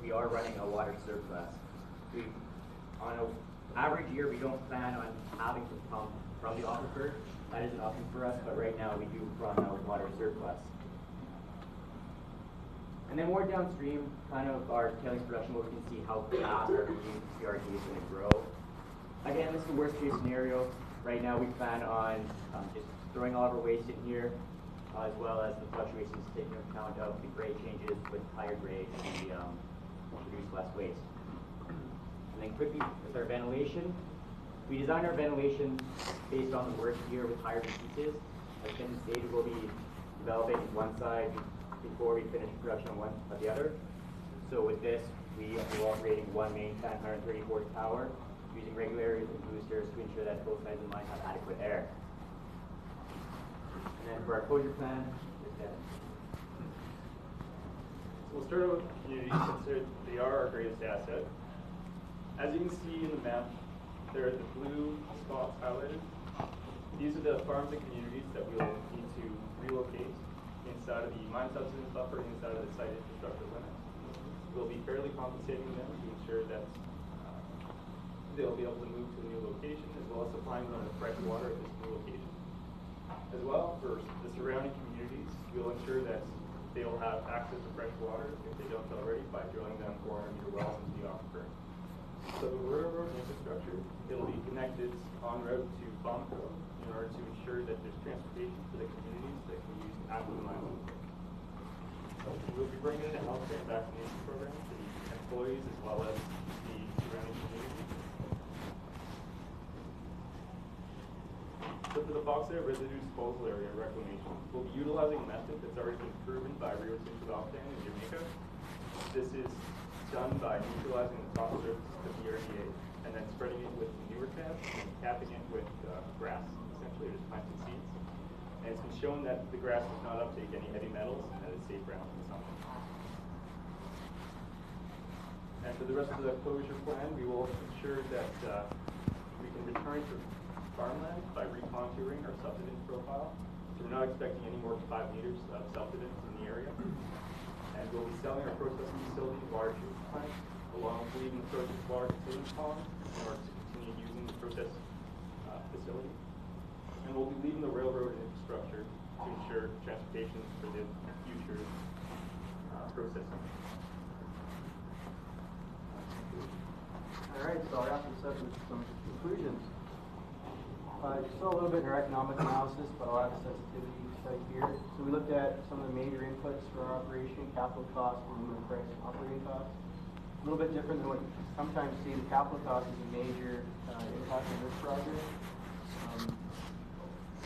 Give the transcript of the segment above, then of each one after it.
we are running a water surplus. On an average year, we don't plan on having to pump from the aquifer. That is an option for us, but right now we do run a water surplus. And then more downstream, kind of our tailings production, where we can see how fast our PRD is going to grow. Again, this is the worst case scenario. Right now we plan on just throwing all of our waste in here, as well as the fluctuations taking account of the grade changes with higher grade, we produce less waste. And then quickly with our ventilation, we designed our ventilation based on the work here with higher distances. As Ken stated, we'll be developing one side before we finish production on one of the other. So with this, we are operating one main fan, 130 horsepower, using regulators and boosters to ensure that both sides of the line have adequate air. And then for our closure plan, we'll start out with the community, since they are our greatest asset. As you can see in the map, there are the blue spots highlighted. These are the farms and communities that we'll need to relocate inside of the mine subsidence buffer, inside of the site infrastructure limit. We'll be fairly compensating them to ensure that they'll be able to move to a new location, as well as supplying them with fresh water at this new location. As well, for the surrounding communities, we'll ensure that they will have access to fresh water, if they don't already, by drilling them 400-meter wells into the aquifer. So the railroad infrastructure, it'll be connected en route to Bombco in order to ensure that there's transportation for the communities that can use after the mine. We'll be bringing in a healthcare and vaccination program to the employees as well as the surrounding communities. So for the bauxite residue disposal area reclamation, we'll be utilizing a method that's already been proven by Rio Tinto Alcan in Jamaica. This is done by neutralizing the top surface of the RDA and then spreading it with newer tabs and capping it with grass, essentially just planting seeds. And it's been shown that the grass does not uptake any heavy metals and that it's safe ground consumption. And for the rest of the closure plan, we will ensure that we can return to farmland by recontouring our subsidence profile. So we're not expecting any more than 5 meters of subsidence in the area. And we'll be selling our processing facility water treatment plant, along with leaving the process water containment pond in order to continue using the process facility. And we'll be leaving the railroad infrastructure to ensure transportation for the future processing. All right, so I'll wrap this up with some conclusions. Just a little bit in our economic analysis, but I'll have a sensitivity site here. So we looked at some of the major inputs for our operation: capital costs, minimum price, and operating costs. A little bit different than what you sometimes see. The capital cost is a major impact on this project.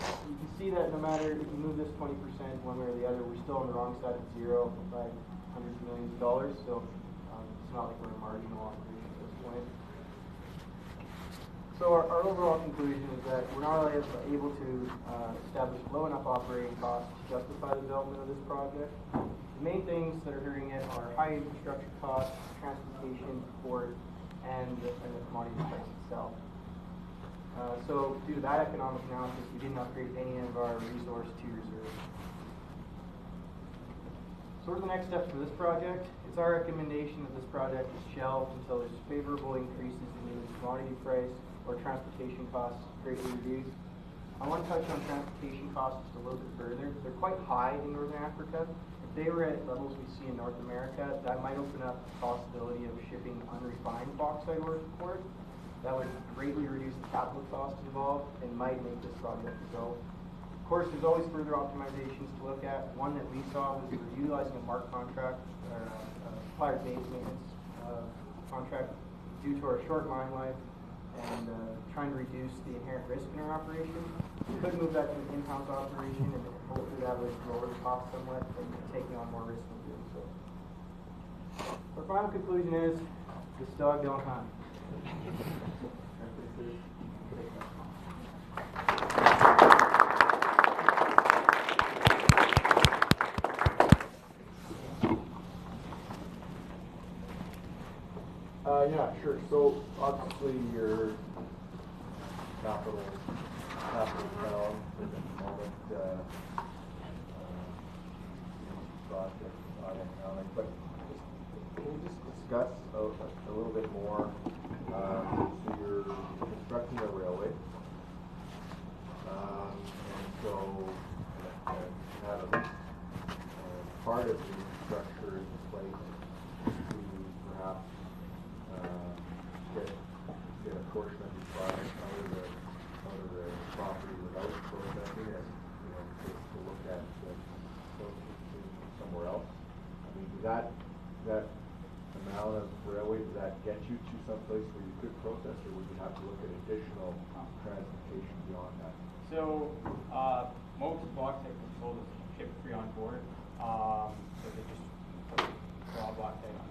You can see that no matter if you move this 20% one way or the other, we're still on the wrong side of zero by hundreds of millions of dollars. So it's not like we're a marginal operation at this point. So our overall conclusion is that we're not only able to establish low enough operating costs to justify the development of this project. The main things that are hurting it are high infrastructure costs, transportation, port, and the commodity price itself. So due to that economic analysis, we didn't upgrade any of our resource to reserve. So what are the next steps for this project? It's our recommendation that this project is shelved until there's favorable increases in either the commodity price or transportation costs greatly reduced. I want to touch on transportation costs just a little bit further. They're quite high in Northern Africa. If they were at levels we see in North America, that might open up the possibility of shipping unrefined bauxite ore to port. That would greatly reduce the capital cost involved and might make this project a go. Of course, there's always further optimizations to look at. One that we saw was we're utilizing a MARC contract, or a supplier base maintenance contract, due to our short mine life and trying to reduce the inherent risk in our operation. We could move that to an in-house operation, and hopefully that would lower the cost somewhat and taking on more risk in doing so. Our final conclusion is, this dog don't hunt. Yeah, sure. So obviously your capital down at the moment. Project not economic, but can you just discuss a little bit more. So you're constructing a railway. And so have at least part of the infrastructure in place to perhaps get a portion of the project out of the property without processing it, to look at somewhere else. I mean, that amount of railway, does that get you to some place where you could process, or would you have to look at additional transportation beyond that? So, most bauxite was sold as ship free on board. So they just put raw bauxite on